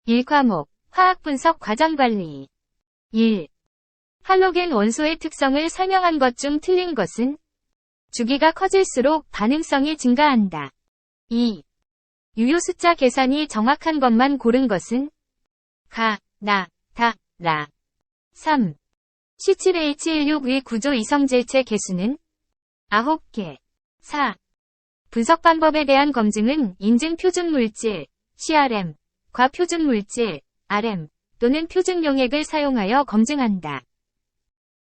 1과목 화학분석 과정관리 1. 할로겐 원소의 특성을 설명한 것 중 틀린 것은 주기가 커질수록 반응성이 증가한다. 2. 유효 숫자 계산이 정확한 것만 고른 것은 가, 나, 다, 라. 3. C7H16의 구조 이성질체 개수는 9개. 4. 분석 방법에 대한 검증은 인증 표준물질, CRM, 과표준물질, RM, 또는 표준용액을 사용하여 검증한다.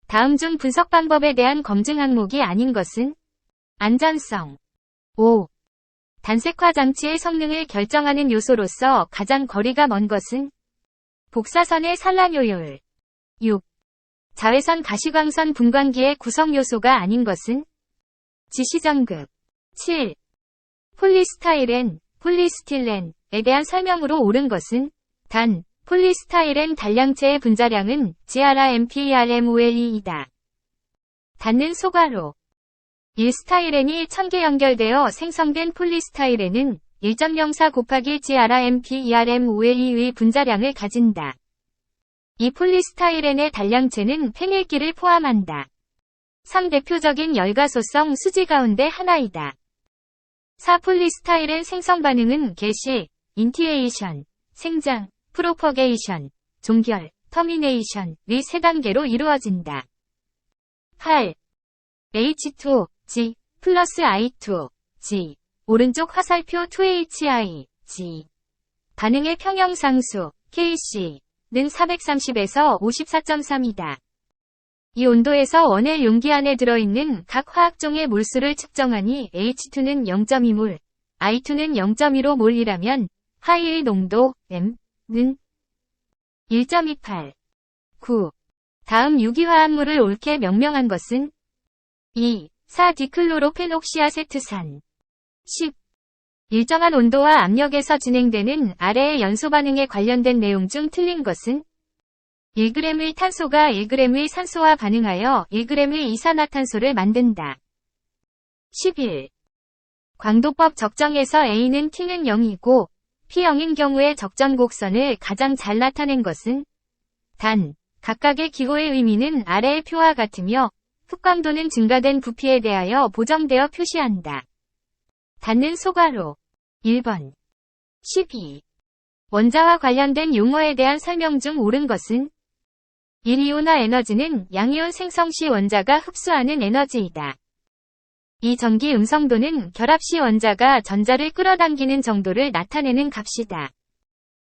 다음 중 분석 방법에 대한 검증 항목이 아닌 것은 안전성. 5. 단색화 장치의 성능을 결정하는 요소로서 가장 거리가 먼 것은 복사선의 산란효율. 6. 자외선 가시광선 분광기의 구성 요소가 아닌 것은 지시전극. 7. 폴리스타이렌, 폴리스틸렌에 대한 설명으로 옳은 것은 단, 폴리스타이렌 단량체의 분자량은 GRMPERMOLE이다. 닿는 소괄호. 1스타이렌이 1000개 연결되어 생성된 폴리스타이렌은 1.04 곱하기 GRMPERMOLE의 분자량을 가진다. 이 폴리스타이렌의 단량체는 페닐기를 포함한다. 3. 대표적인 열가소성 수지 가운데 하나이다. 4. 폴리스타이렌 생성 반응은 개시, 인티에이션, 생장, 프로퍼게이션, 종결, 터미네이션의 3단계로 이루어진다. 8. H2, G, 플러스 I2, G. 오른쪽 화살표 2HI, G. 반응의 평형상수, Kc, 는 430에서 54.3이다. 이 온도에서 원의 용기 안에 들어있는 각 화학종의 몰수를 측정하니 H2는 0.2몰, I2는 0.15몰이라면 하이의 농도, M는 1.28. 9. 다음 유기화합물을 옳게 명명한 것은 2. 4디클로로페녹시아세트산. 10. 일정한 온도와 압력에서 진행되는 아래의 연소 반응에 관련된 내용 중 틀린 것은 1g의 탄소가 1g의 산소와 반응하여 1g의 이산화탄소를 만든다. 11. 광도법 적정에서 A는 T는 0이고 P0인 경우의 적정 곡선을 가장 잘 나타낸 것은 단, 각각의 기호의 의미는 아래의 표와 같으며 흑광도는 증가된 부피에 대하여 보정되어 표시한다. 닿는 소괄호. 1번. 12. 원자와 관련된 용어에 대한 설명 중 옳은 것은 1이온화 에너지는 양이온 생성 시 원자가 흡수하는 에너지이다. 이 전기 음성도는 결합 시 원자가 전자를 끌어당기는 정도를 나타내는 값이다.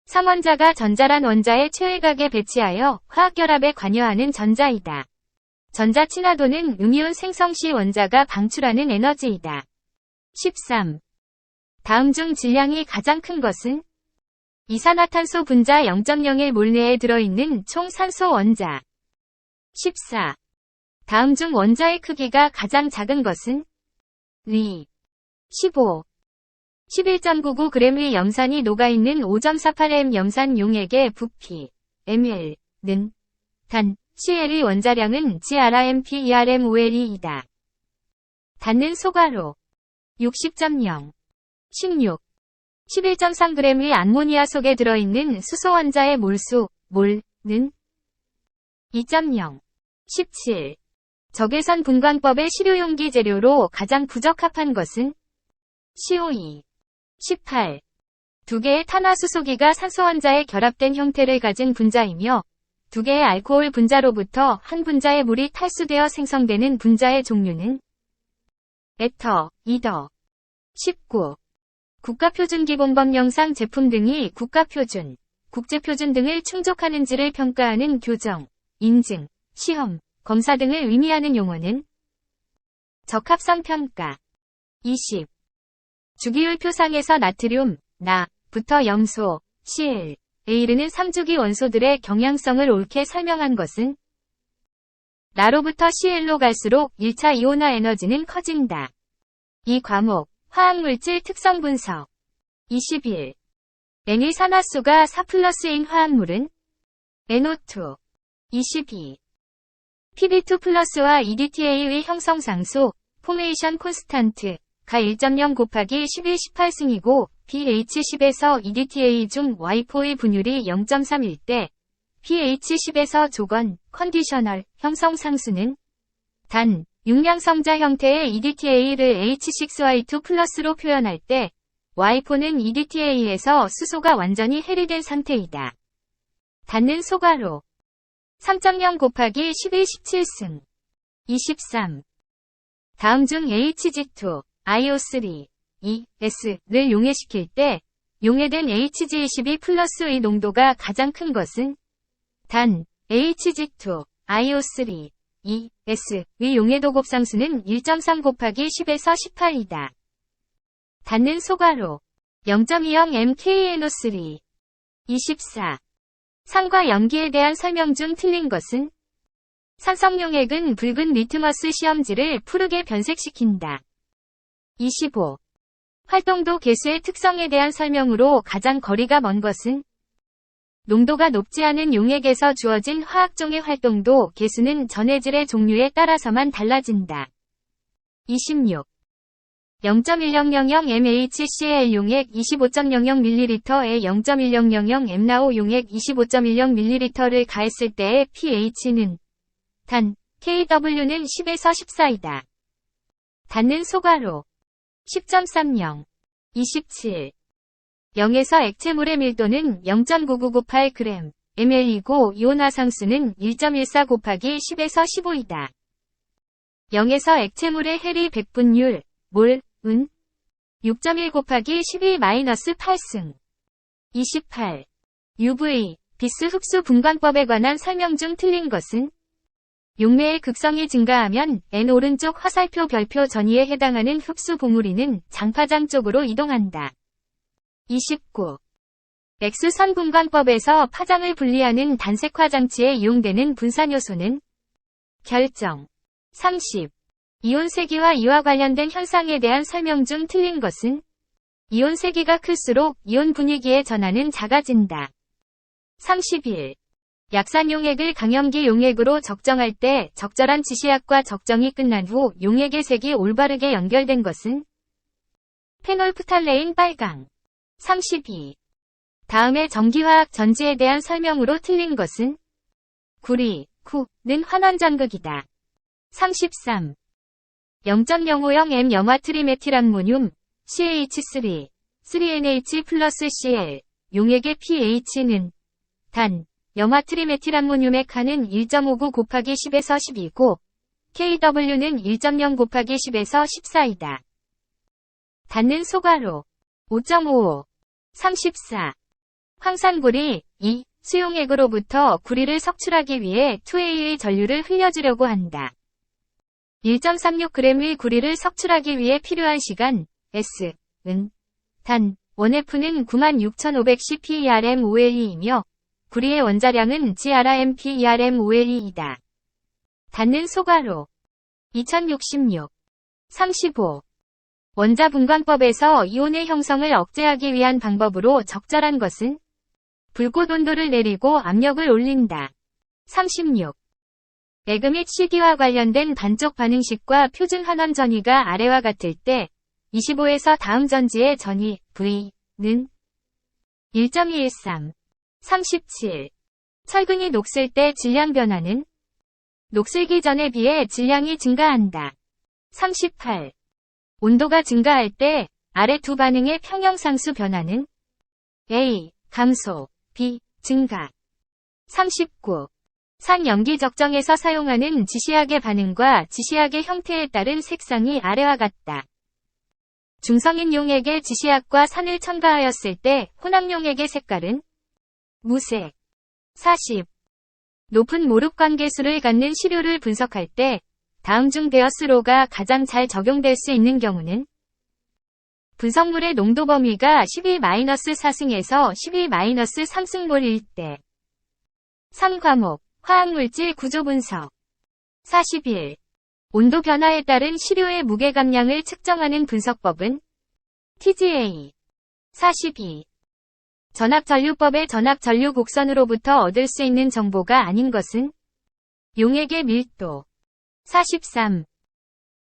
3원자가 전자란 원자의 최외각에 배치하여 화학결합에 관여하는 전자이다. 전자 친화도는 음이온 생성 시 원자가 방출하는 에너지이다. 13. 다음 중 질량이 가장 큰 것은 이산화탄소 분자 0.01몰 내에 들어있는 총 산소 원자. 14. 다음 중 원자의 크기가 가장 작은 것은 15. 11.99g의 염산이 녹아있는 5.48m 염산 용액의 부피 ml는 단 CL의 원자량은 GRMPERMOLE이다. 닿는 소괄호. 60.0. 16. 11.3g의 암모니아 속에 들어있는 수소 원자의 몰수, 몰는 2.0. 17. 적외선 분광법의 시료용기 재료로 가장 부적합한 것은 CO2. 18. 두 개의 탄화수소기가 산소 원자에 결합된 형태를 가진 분자이며 두 개의 알코올 분자로부터 한 분자의 물이 탈수되어 생성되는 분자의 종류는 에터, 이더. 19. 국가표준기본법령상 제품 등이 국가표준, 국제표준 등을 충족하는지를 평가하는 교정, 인증, 시험, 검사 등을 의미하는 용어는 적합성 평가. 20. 주기율 표상에서 나트륨, 나부터 염소, Cl에 이르는 3주기 원소들의 경향성을 옳게 설명한 것은 나로부터 Cl로 갈수록 1차 이온화 에너지는 커진다. 이 과목, 화학물질 특성 분석. 21. N의 산화수가 4+인 화합물은 NO2. 22. Pb2+와 EDTA의 형성상수, 포메이션 콘스탄트, 가 1.0 곱하기 11 18승이고 pH 10에서 EDTA 중 Y4의 분율이 0.31 때 pH 10에서 조건, 컨디셔널, 형성 상수는 단, 육량성자 형태의 EDTA를 H6Y2 플러스로 표현할 때 Y4는 EDTA에서 수소가 완전히 해리된 상태이다. 닿는 소가로 3.0 곱하기 11 17승 23 다음 중 HG2, IO3, ES를 용해시킬 때 용해된 HG22 플러스의 농도가 가장 큰 것은 단 HG2, IO3, ES의 용해도 곱상수는 1.3 곱하기 10에서 18이다. 닿는 소가로 0.20 mKNO3 24 산과 염기에 대한 설명 중 틀린 것은 산성용액은 붉은 리트머스 시험지를 푸르게 변색시킨다. 25. 활동도 개수의 특성에 대한 설명으로 가장 거리가 먼 것은 농도가 높지 않은 용액에서 주어진 화학종의 활동도 개수는 전해질의 종류에 따라서만 달라진다. 26. 0.1000 mHCl 용액 25.00ml에 0.1000 mNaO 용액 25.10ml를 가했을 때의 pH는 단, KW는 10에서 14이다. 닿는 소가로 10.30, 27 0에서 액체물의 밀도는 0.9998g, ml이고 이온화상수는 1.14 곱하기 10에서 15이다. 0에서 액체물의 해리 백분율, 몰, 은 6.1 곱하기 12-8승 28. UV, 비스 흡수 분광법에 관한 설명 중 틀린 것은 용매의 극성이 증가하면 N 오른쪽 화살표 별표 전이에 해당하는 흡수 봉우리는 장파장 쪽으로 이동한다. 29. X선 분광법에서 파장을 분리하는 단색화 장치에 이용되는 분산요소는 결정. 30. 이온 세기와 이와 관련된 현상에 대한 설명 중 틀린 것은 이온 세기가 클수록 이온 분위기의 전하는 작아진다. 31. 약산 용액을 강염기 용액으로 적정할 때 적절한 지시약과 적정이 끝난 후 용액의 색이 올바르게 연결된 것은 페놀프탈레인 빨강. 32. 다음에 전기화학 전지에 대한 설명으로 틀린 것은 구리, 쿠는 환원전극이다. 33. 0.050 m 염화트리메틸암모늄, CH3, 3NH 플러스 Cl, 용액의 pH는 단, 염화트리메틸암모늄의 칸은 1.59 곱하기 10에서 10이고, KW는 1.0 곱하기 10에서 14이다. 닿는 소가로 5.55, 34. 황산구리, 2. 수용액으로부터 구리를 석출하기 위해 2A의 전류를 흘려주려고 한다. 1.36g의 구리를 석출하기 위해 필요한 시간, S은 단, 1F는 96,510 PERM-OLE이며, 구리의 원자량은 GRM-PERM-OLE이다. 닿는 소가로 2066, 35. 원자 분광법에서 이온의 형성을 억제하기 위한 방법으로 적절한 것은 불꽃 온도를 내리고 압력을 올린다. 36. 에그 및 CD와 관련된 반쪽 반응식과 표준 환원 전위가 아래와 같을 때 25에서 다음 전지의 전위 V는 1.213, 37. 철근이 녹슬 때 질량 변화는 녹슬기 전에 비해 질량이 증가한다. 38. 온도가 증가할 때 아래 두 반응의 평형상수 변화는 A. 감소, B. 증가. 39. 산염기 적정에서 사용하는 지시약의 반응과 지시약의 형태에 따른 색상이 아래와 같다. 중성인 용액의 지시약과 산을 첨가하였을 때 혼합 용액의 색깔은 무색. 40. 높은 모릅 관계수를 갖는 시료를 분석할 때 다음 중 베어스로가 가장 잘 적용될 수 있는 경우는 분석물의 농도 범위가 12-4승에서 12-3승몰일 때 3과목 화학물질 구조 분석 41. 온도 변화에 따른 시료의 무게 감량을 측정하는 분석법은 TGA 42. 전압전류법의 전압전류 곡선으로부터 얻을 수 있는 정보가 아닌 것은 용액의 밀도 43.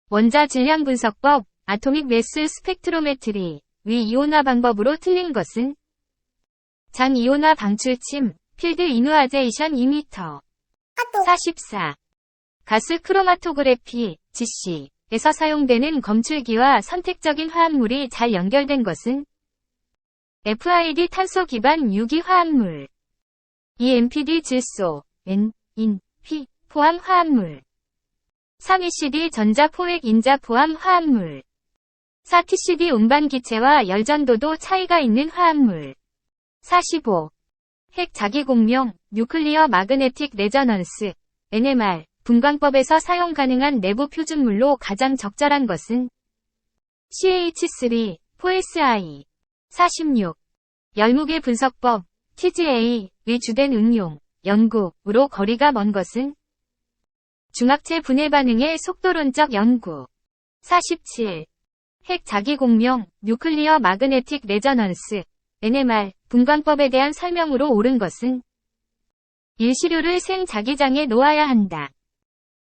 원자 질량 분석법 아토믹 매스 스펙트로메트리, 위 이온화 방법으로 틀린 것은 장 이온화 방출침, 필드 이누아제이션 2m. 44. 가스 크로마토그래피, GC에서 사용되는 검출기와 선택적인 화합물이 잘 연결된 것은 FID 탄소 기반 유기 화합물, EMPD 질소, N, 인, P, 포함 화합물, 3ECD 전자 포획 인자 포함 화합물, 4TCD 운반 기체와 열전도도 차이가 있는 화합물. 45. 핵 자기공명, 뉴클리어 마그네틱 레저넌스, NMR, 분광법에서 사용 가능한 내부 표준물로 가장 적절한 것은 CH3, 4SI. 46. 열무계 분석법, TGA의 주된 응용, 연구로 거리가 먼 것은 중합체 분해 반응의 속도론적 연구. 47. 핵 자기공명, 뉴클리어 마그네틱 레저넌스, NMR, 분광법에 대한 설명으로 옳은 것은 일시료를 생자기장에 놓아야 한다.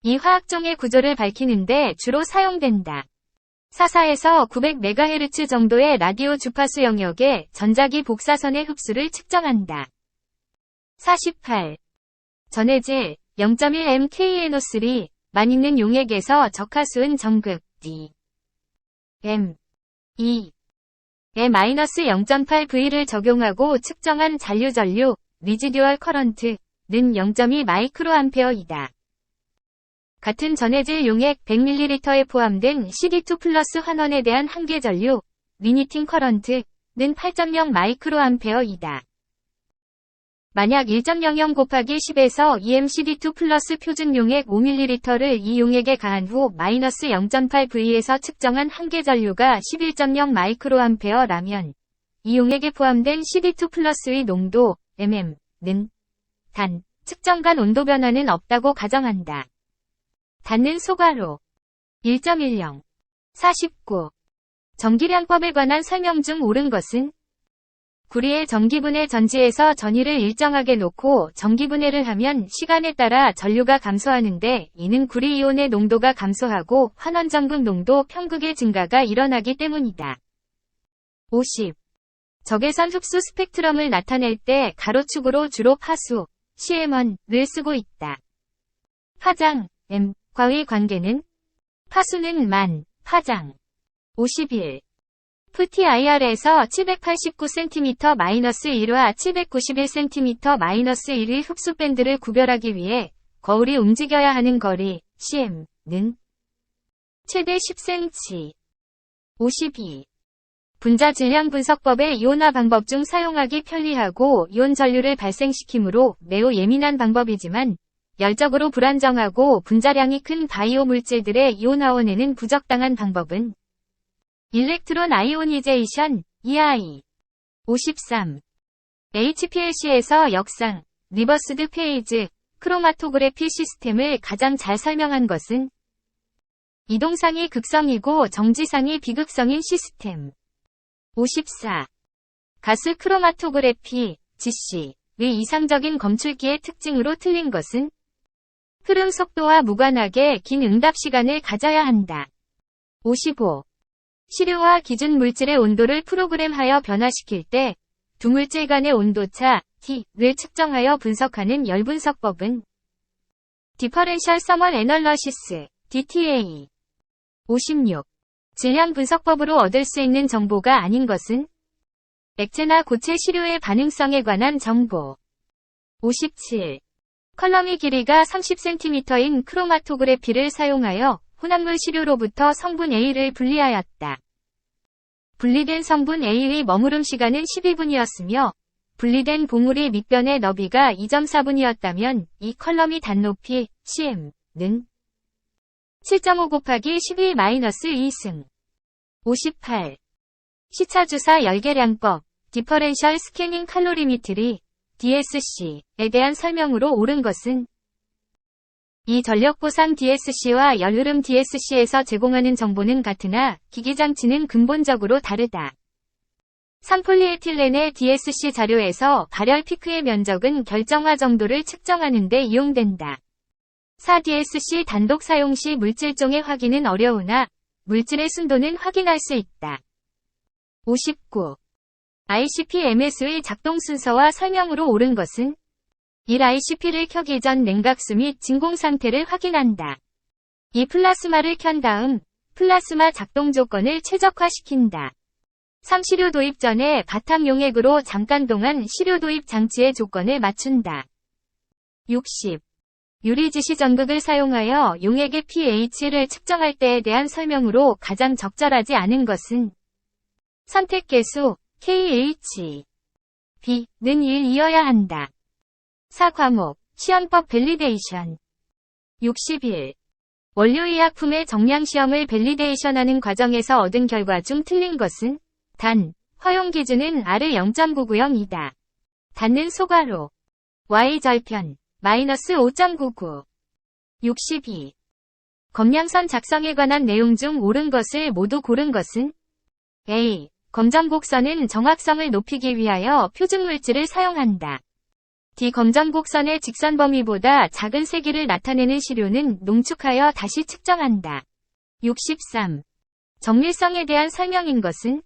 이 화학종의 구조를 밝히는데 주로 사용된다. 44에서 900MHz 정도의 라디오 주파수 영역의 전자기 복사선의 흡수를 측정한다. 48. 전해질 0.1 mKNO3만 있는 용액에서 적하수은 정극 D, M, E, E-0.8V를 적용하고 측정한 잔류 리지듀얼 커런트는 0.2 마이크로암페어이다. 같은 전해질 용액 100ml에 포함된 CD2 플러스 환원에 대한 한계 전류 리니팅 커런트는 8.0 마이크로암페어이다. 만약 1.00 곱하기 10에서 EMCD2 플러스 표준 용액 5ml를 이 용액에 가한 후 마이너스 0.8V에서 측정한 한계 전류가 11.0 마이크로암페어라면 이 용액에 포함된 CD2 플러스의 농도 mm는 단 측정간 온도 변화는 없다고 가정한다. 닿는 소가로 1.10. 49. 전기량법에 관한 설명 중 옳은 것은 구리의 전기분해 전지에서 전위를 일정하게 놓고 전기분해를 하면 시간에 따라 전류가 감소하는데 이는 구리이온의 농도가 감소하고 환원전극 농도 평극의 증가가 일어나기 때문이다. 50. 적외선 흡수 스펙트럼을 나타낼 때 가로축으로 주로 파수, CM1를 쓰고 있다. 파장, M과의 관계는 파수는 만, 파장. 51. FTIR에서 789cm-1와 791cm-1의 흡수 밴드를 구별하기 위해 거울이 움직여야 하는 거리, CM는 최대 10cm. 52. 분자 질량 분석법의 이온화 방법 중 사용하기 편리하고 이온 전류를 발생시키므로 매우 예민한 방법이지만 열적으로 불안정하고 분자량이 큰 바이오 물질들의 이온화원에는 부적당한 방법은 일렉트론 아이오니제이션, EI. 53. HPLC에서 역상, 리버스드 페이즈, 크로마토그래피 시스템을 가장 잘 설명한 것은 이동상이 극성이고 정지상이 비극성인 시스템. 54. 가스 크로마토그래피, GC의 이상적인 검출기의 특징으로 틀린 것은 흐름 속도와 무관하게 긴 응답 시간을 가져야 한다. 55. 시료와 기준 물질의 온도를 프로그램하여 변화시킬 때 두 물질 간의 온도차 T를 측정하여 분석하는 열분석법은 디퍼렌셜 서멀 애널러시스 DTA. 56. 질량 분석법으로 얻을 수 있는 정보가 아닌 것은 액체나 고체 시료의 반응성에 관한 정보. 57. 컬럼의 길이가 30cm인 크로마토그래피를 사용하여 혼합물 시료로부터 성분 A를 분리하였다. 분리된 성분 A의 머무름 시간은 12분이었으며 분리된 봉우리 밑변의 너비가 2.4분이었다면 이 컬럼의 단높이 CM는 7.5 곱하기 12-2승. 58. 시차주사 열계량법, 디퍼렌셜 스캐닝 칼로리미트리, DSC에 대한 설명으로 옳은 것은 이 전력보상 DSC와 열흐름 DSC에서 제공하는 정보는 같으나 기기장치는 근본적으로 다르다. 3폴리에틸렌의 DSC 자료에서 발열 피크의 면적은 결정화 정도를 측정하는 데 이용된다. 4DSC 단독 사용 시 물질종의 확인은 어려우나 물질의 순도는 확인할 수 있다. 59. ICP-MS의 작동 순서와 설명으로 옳은 것은 1. ICP를 켜기 전 냉각수 및 진공 상태를 확인한다. 2. 플라스마를 켠 다음 플라스마 작동 조건을 최적화시킨다. 3. 시료 도입 전에 바탕 용액으로 잠깐 동안 시료 도입 장치의 조건을 맞춘다. 60. 유리 지시 전극을 사용하여 용액의 pH를 측정할 때에 대한 설명으로 가장 적절하지 않은 것은 선택 계수 KH B는 1이어야 한다. 4. 과목 시연법 밸리데이션 61. 원료의약품의 정량 시험을 밸리데이션하는 과정에서 얻은 결과 중 틀린 것은 단, 허용 기준은 R 0.990이다. 닿는 소괄호 Y 절편 마이너스 5.99 62. 검량선 작성에 관한 내용 중 옳은 것을 모두 고른 것은 A. 검정곡선은 정확성을 높이기 위하여 표준물질을 사용한다. D. 검정곡선의 직선 범위보다 작은 세기를 나타내는 시료는 농축하여 다시 측정한다. 63. 정밀성에 대한 설명인 것은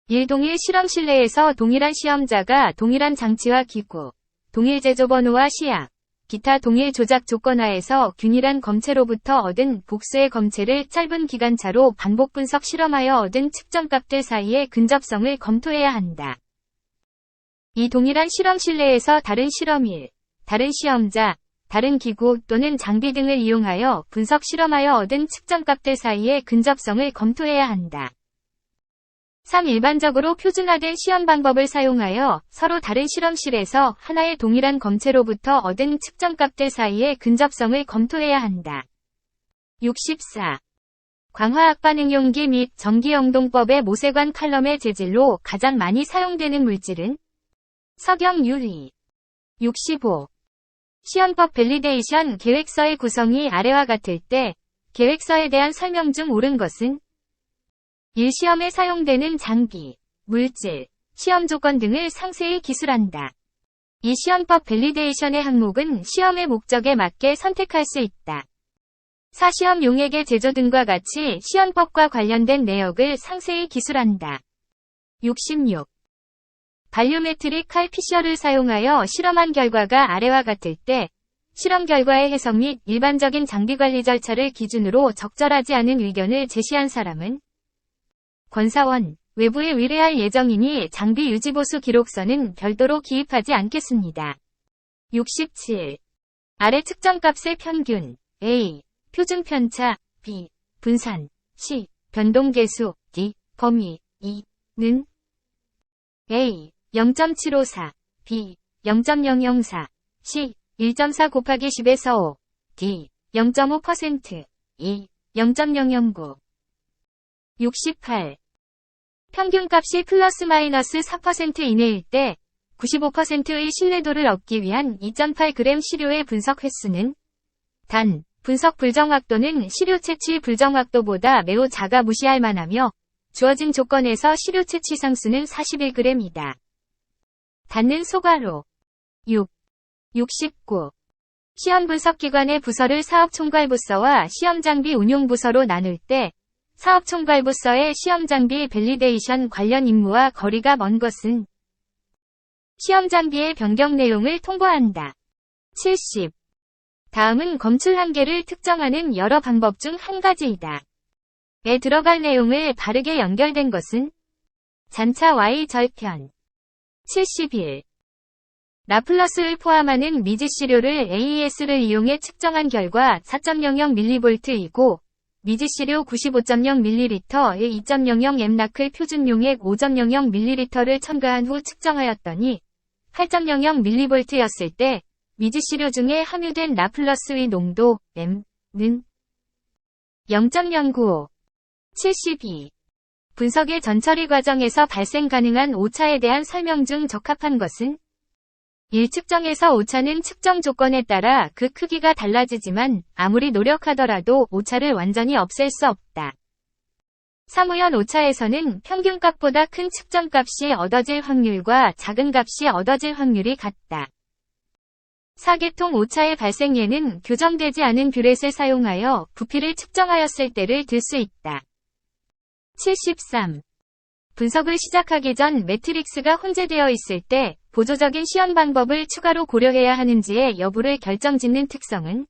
1. 동일 실험 실내에서 동일한 시험자가 동일한 장치와 기구, 동일 제조번호와 시약, 기타 동일 조작 조건하에서 균일한 검체로부터 얻은 복수의 검체를 짧은 기간차로 반복 분석 실험하여 얻은 측정값들 사이의 근접성을 검토해야 한다. 이 동일한 실험 실내에서 다른 실험일, 다른 시험자, 다른 기구 또는 장비 등을 이용하여 분석 실험하여 얻은 측정값들 사이의 근접성을 검토해야 한다. 3. 일반적으로 표준화된 시험 방법을 사용하여 서로 다른 실험실에서 하나의 동일한 검체로부터 얻은 측정값들 사이의 근접성을 검토해야 한다. 64. 광화학 반응용기 및 전기영동법의 모세관 칼럼의 재질로 가장 많이 사용되는 물질은 석영 유리. 65. 시연법 밸리데이션 계획서의 구성이 아래와 같을 때 계획서에 대한 설명 중 옳은 것은 1. 시험에 사용되는 장비, 물질, 시험 조건 등을 상세히 기술한다. 2. 시연법 밸리데이션의 항목은 시험의 목적에 맞게 선택할 수 있다. 4. 시험 용액의 제조 등과 같이 시연법과 관련된 내역을 상세히 기술한다. 66. 발리오메트릭 칼 피셔를 사용하여 실험한 결과가 아래와 같을 때 실험 결과의 해석 및 일반적인 장비 관리 절차를 기준으로 적절하지 않은 의견을 제시한 사람은 권사원, 외부에 의뢰할 예정이니 장비 유지보수 기록서는 별도로 기입하지 않겠습니다. 67. 아래 측정값의 평균 A. 표준 편차 B. 분산 C. 변동계수 D. 범위 2는 A. 0.754 B. 0.004 C. 1.4 곱하기 10에서 5 D. 0.5% E. 0.009 68. 평균값이 플러스 마이너스 4% 이내일 때 95%의 신뢰도를 얻기 위한 2.8g 시료의 분석 횟수는 단, 분석 불정확도는 시료 채취 불정확도보다 매우 작아 무시할 만하며 주어진 조건에서 시료 채취 상수는 41g이다. 닿는 소괄호 6. 69. 시험 분석기관의 부서를 사업총괄부서와 시험장비 운용부서로 나눌 때 사업총괄부서의 시험장비 밸리데이션 관련 임무와 거리가 먼 것은 시험장비의 변경 내용을 통보한다. 70. 다음은 검출 한계를 특정하는 여러 방법 중 한 가지이다. 에 들어갈 내용을 바르게 연결된 것은 잔차 Y 절편. 71. 라플러스를 포함하는 미지시료를 AES를 이용해 측정한 결과 4.00mV이고 미지시료 95.0ml에 2.00 m나클 표준용액 5.00ml를 첨가한 후 측정하였더니 8.00mV였을 때 미지시료 중에 함유된 라플러스의 농도 M는 0.095. 72. 분석의 전처리 과정에서 발생 가능한 오차에 대한 설명 중 적합한 것은 1. 측정에서 오차는 측정 조건에 따라 그 크기가 달라지지만 아무리 노력하더라도 오차를 완전히 없앨 수 없다. 사무연 오차에서는 평균값보다 큰 측정값이 얻어질 확률과 작은 값이 얻어질 확률이 같다. 4계통 오차의 발생 예는 교정되지 않은 뷰렛을 사용하여 부피를 측정하였을 때를 들 수 있다. 73. 분석을 시작하기 전 매트릭스가 혼재되어 있을 때 보조적인 시험 방법을 추가로 고려해야 하는지의 여부를 결정짓는 특성은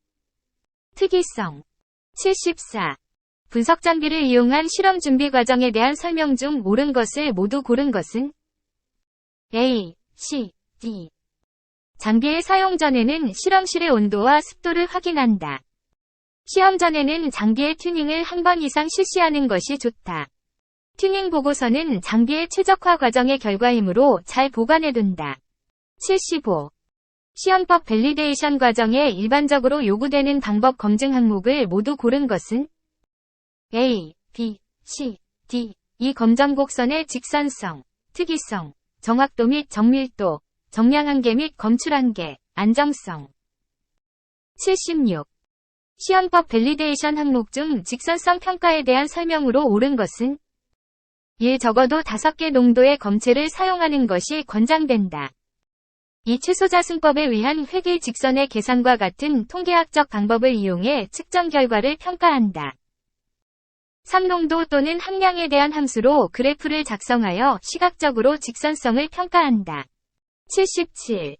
특이성. 74. 분석 장비를 이용한 실험 준비 과정에 대한 설명 중 옳은 것을 모두 고른 것은 A, C, D. 장비의 사용 전에는 실험실의 온도와 습도를 확인한다. 시험 전에는 장비의 튜닝을 한 번 이상 실시하는 것이 좋다. 튜닝 보고서는 장비의 최적화 과정의 결과이므로 잘 보관해둔다. 75. 시험법 밸리데이션 과정에 일반적으로 요구되는 방법 검증 항목을 모두 고른 것은 A, B, C, D. 이 검정 곡선의 직선성, 특이성, 정확도 및 정밀도, 정량 한계 및 검출 한계, 안정성. 76. 시험법 밸리데이션 항목 중 직선성 평가에 대한 설명으로 옳은 것은 1. 적어도 5개 농도의 검체를 사용하는 것이 권장된다. 이 최소자승법에 의한 회귀 직선의 계산과 같은 통계학적 방법을 이용해 측정 결과를 평가한다. 3. 농도 또는 함량에 대한 함수로 그래프를 작성하여 시각적으로 직선성을 평가한다. 77.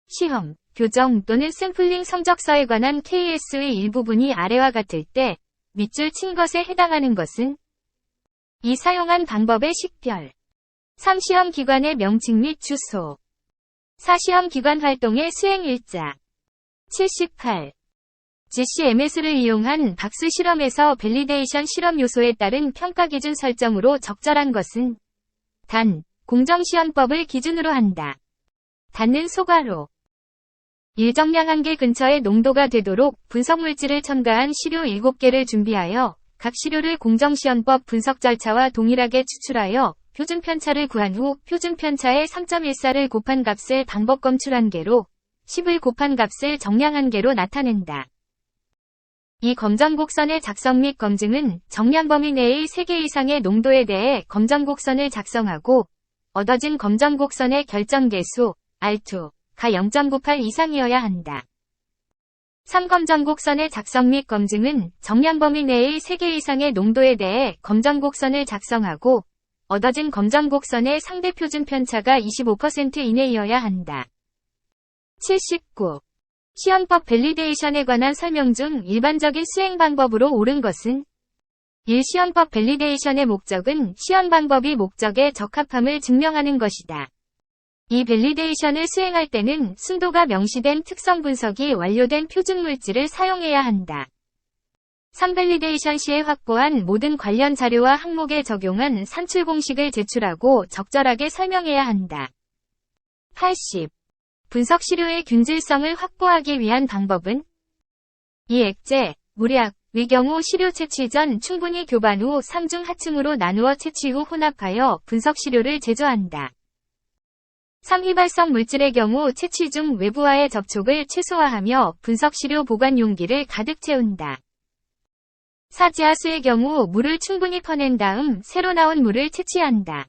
시험, 교정 또는 샘플링 성적서에 관한 KS의 일부분이 아래와 같을 때 밑줄 친 것에 해당하는 것은 2. 사용한 방법의 식별. 3. 시험 기관의 명칭 및 주소. 4. 시험 기관 활동의 수행일자. 78. GCMS를 이용한 박스 실험에서 밸리데이션 실험 요소에 따른 평가 기준 설정으로 적절한 것은 단, 공정시험법을 기준으로 한다. 닿는 소괄호. 일정량 한계 근처의 농도가 되도록 분석물질을 첨가한 시료 7개를 준비하여 각 시료를 공정시험법 분석 절차와 동일하게 추출하여 표준 편차를 구한 후 표준 편차의 3.14를 곱한 값을 방법 검출 한계로 10을 곱한 값을 정량 한계로 나타낸다. 이 검정곡선의 작성 및 검증은 정량 범위 내의 3개 이상의 농도에 대해 검정곡선을 작성하고 얻어진 검정곡선의 결정계수 R2, 가 0.98 이상이어야 한다. 3. 검정곡선의 작성 및 검증은 정량 범위 내의 3개 이상의 농도에 대해 검정곡선을 작성하고 얻어진 검정곡선의 상대 표준 편차가 25% 이내이어야 한다. 79. 시험법 밸리데이션에 관한 설명 중 일반적인 수행 방법으로 옳은 것은 1. 시험법 밸리데이션의 목적은 시험 방법이 목적에 적합함을 증명하는 것이다. 이 밸리데이션을 수행할 때는 순도가 명시된 특성 분석이 완료된 표준 물질을 사용해야 한다. 3. 밸리데이션 시에 확보한 모든 관련 자료와 항목에 적용한 산출 공식을 제출하고 적절하게 설명해야 한다. 80. 분석 시료의 균질성을 확보하기 위한 방법은 이 액체, 물약, 의 경우 시료 채취 전 충분히 교반 후 상중 하층으로 나누어 채취 후 혼합하여 분석 시료를 제조한다. 3. 휘발성 물질의 경우 채취 중 외부와의 접촉을 최소화하며 분석 시료 보관 용기를 가득 채운다. 4. 지하수의 경우 물을 충분히 퍼낸 다음 새로 나온 물을 채취한다.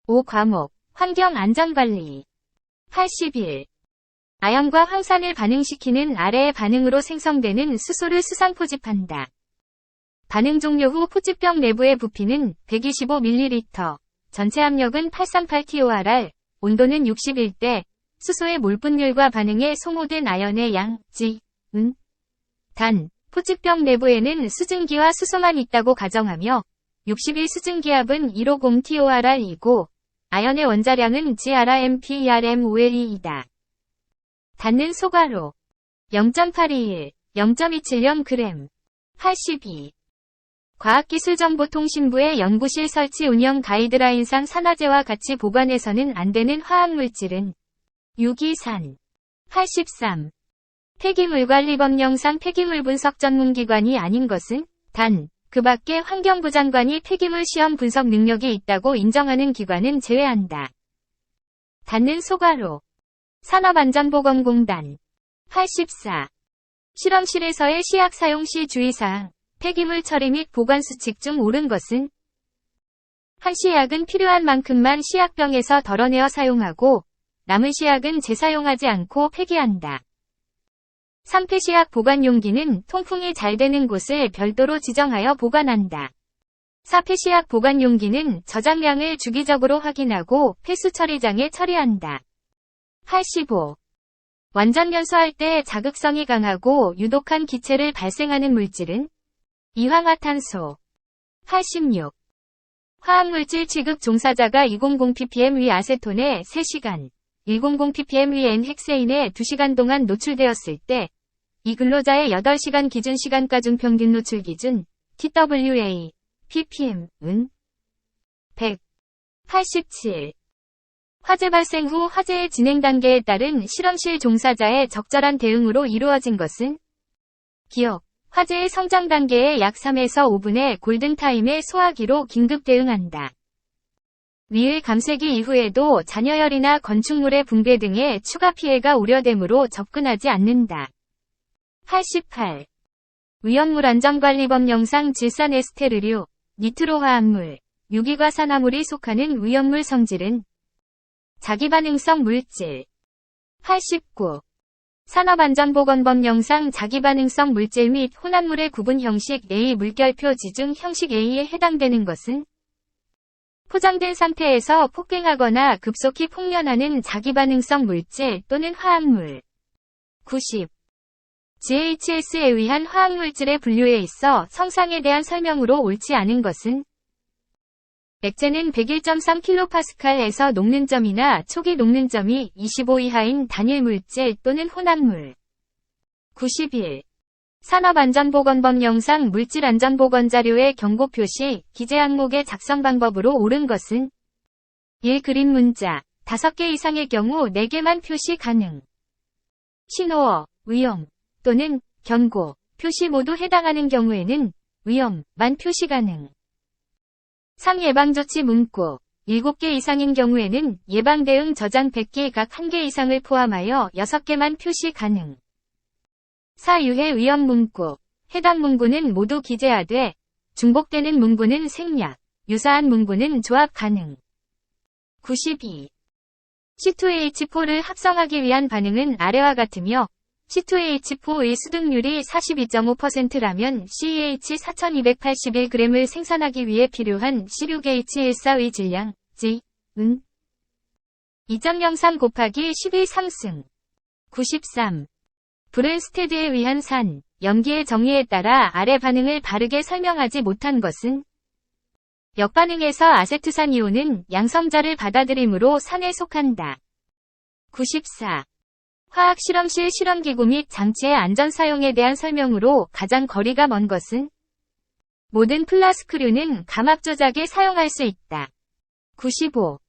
5. 과목, 환경 안전관리. 81. 아연과 황산을 반응시키는 아래의 반응으로 생성되는 수소를 수상 포집한다. 반응 종료 후 포집병 내부의 부피는 125ml, 전체 압력은 838TORR, 온도는 61대, 수소의 몰분율과 반응에 소모된 아연의 양, 지, 은. 단, 포집병 내부에는 수증기와 수소만 있다고 가정하며 61 수증기압은 150TORR이고 아연의 원자량은 GRMPERMOLE이다. 닿는 소괄호 0.821, 0.270g. 82. 과학기술정보통신부의 연구실 설치 운영 가이드라인상 산화제와 같이 보관해서는 안 되는 화학물질은 유기산. 83. 폐기물관리법령상 폐기물 분석 전문기관이 아닌 것은 단, 그 밖에 환경부 장관이 폐기물 시험 분석 능력이 있다고 인정하는 기관은 제외한다. 닿는 소괄호 산업안전보건공단. 84. 실험실에서의 시약 사용 시 주의사항. 폐기물 처리 및 보관 수칙 중 옳은 것은 한 시약은 필요한 만큼만 시약병에서 덜어내어 사용하고 남은 시약은 재사용하지 않고 폐기한다. 3폐시약 보관용기는 통풍이 잘 되는 곳을 별도로 지정하여 보관한다. 4폐시약 보관용기는 저장량을 주기적으로 확인하고 폐수 처리장에 처리한다. 85. 완전 연소할 때 자극성이 강하고 유독한 기체를 발생하는 물질은 이황화탄소. 86. 화학물질 취급 종사자가 200ppm 위 아세톤에 3시간, 100ppm 위 N헥세인에 2시간 동안 노출되었을 때, 이 근로자의 8시간 기준 시간가 중 평균 노출 기준, TWA, ppm은 100. 87. 화재 발생 후 화재의 진행 단계에 따른 실험실 종사자의 적절한 대응으로 이루어진 것은 기억, 화재의 성장 단계의 약 3에서 5분의 골든타임의 소화기로 긴급 대응한다. 위의 감쇄기 이후에도 잔여열이나 건축물의 붕괴 등의 추가 피해가 우려되므로 접근하지 않는다. 88. 위험물 안전관리법 영상 질산 에스테르류, 니트로화합물, 유기과산화물이 속하는 위험물 성질은 자기반응성 물질. 89. 산업안전보건법 영상 자기반응성 물질 및 혼합물의 구분 형식 A 물결표 지중 형식 A에 해당되는 것은 포장된 상태에서 폭행하거나 급속히 폭련하는 자기반응성 물질 또는 화합물. 90. GHS에 의한 화학물질의 분류에 있어 성상에 대한 설명으로 옳지 않은 것은 액체는 101.3kPa에서 녹는 점이나 초기 녹는 점이 25 이하인 단일 물질 또는 혼합물. 91. 산업안전보건법 영상 물질안전보건자료의 경고 표시, 기재 항목의 작성 방법으로 옳은 것은 1. 그림 문자, 5개 이상의 경우 4개만 표시 가능. 신호어, 위험, 또는 경고, 표시 모두 해당하는 경우에는 위험만 표시 가능. 상 예방조치 문구, 7개 이상인 경우에는 예방대응 저장 100개 각 1개 이상을 포함하여 6개만 표시 가능. 4. 유해 위험 문구, 해당 문구는 모두 기재하되 중복되는 문구는 생략, 유사한 문구는 조합 가능. 92. C2H4를 합성하기 위한 반응은 아래와 같으며 C2H4의 수득률이 42.5%라면 CEH 4281g을 생산하기 위해 필요한 C6H14의 질량, G은 2.03 곱하기 11 상승. 93. 브랜스테드에 의한 산, 염기의 정의에 따라 아래 반응을 바르게 설명하지 못한 것은 역반응에서 아세트산 이온은 양성자를 받아들이므로 산에 속한다. 94. 화학실험실 실험기구 및 장치의 안전 사용에 대한 설명으로 가장 거리가 먼 것은 모든 플라스크류는 감압 조작에 사용할 수 있다. 95.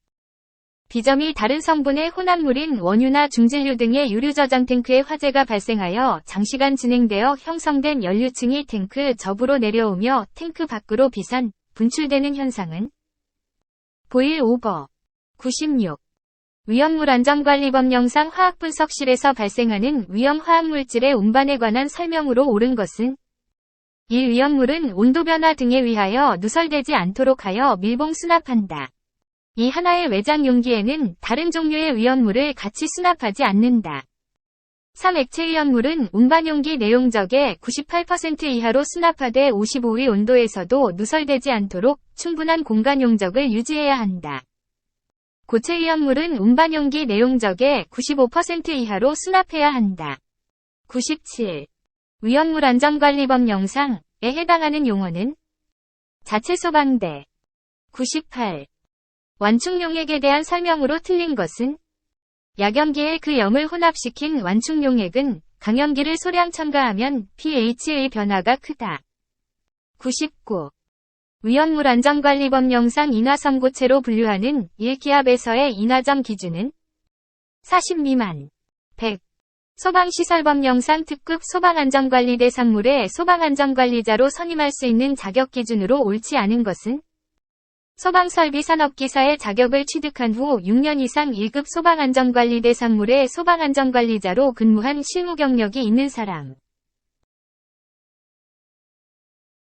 비점이 다른 성분의 혼합물인 원유나 중진류 등의 유류 저장 탱크에 화재가 발생하여 장시간 진행되어 형성된 연료층이 탱크 접으로 내려오며 탱크 밖으로 비산, 분출되는 현상은 보일 오버. 96. 위험물 안전관리법 영상 화학분석실에서 발생하는 위험 화학물질의 운반에 관한 설명으로 옳은 것은 1. 위험물은 온도 변화 등에 의하여 누설되지 않도록 하여 밀봉 수납한다. 이 하나의 외장 용기에는 다른 종류의 위험물을 같이 수납하지 않는다. 3. 액체 위험물은 운반 용기 내용적의 98% 이하로 수납하되 55위 온도에서도 누설되지 않도록 충분한 공간 용적을 유지해야 한다. 고체 위험물은 운반 용기 내용적의 95% 이하로 수납해야 한다. 97. 위험물 안전관리법 영상에 해당하는 용어는 자체 소방대. 98. 완충용액에 대한 설명으로 틀린 것은 약염기에 그 염을 혼합시킨 완충용액은 강염기를 소량 첨가하면 pH의 변화가 크다. 99. 위험물 안전관리법 영상 인화섬고체로 분류하는 1기압에서의 인화점 기준은 40 미만. 100. 소방시설법 영상 특급 소방안전관리 대상물의 소방안전관리자로 선임할 수 있는 자격 기준으로 옳지 않은 것은 소방설비 산업기사의 자격을 취득한 후 6년 이상 1급 소방안전관리 대상물의 소방안전관리자로 근무한 실무 경력이 있는 사람.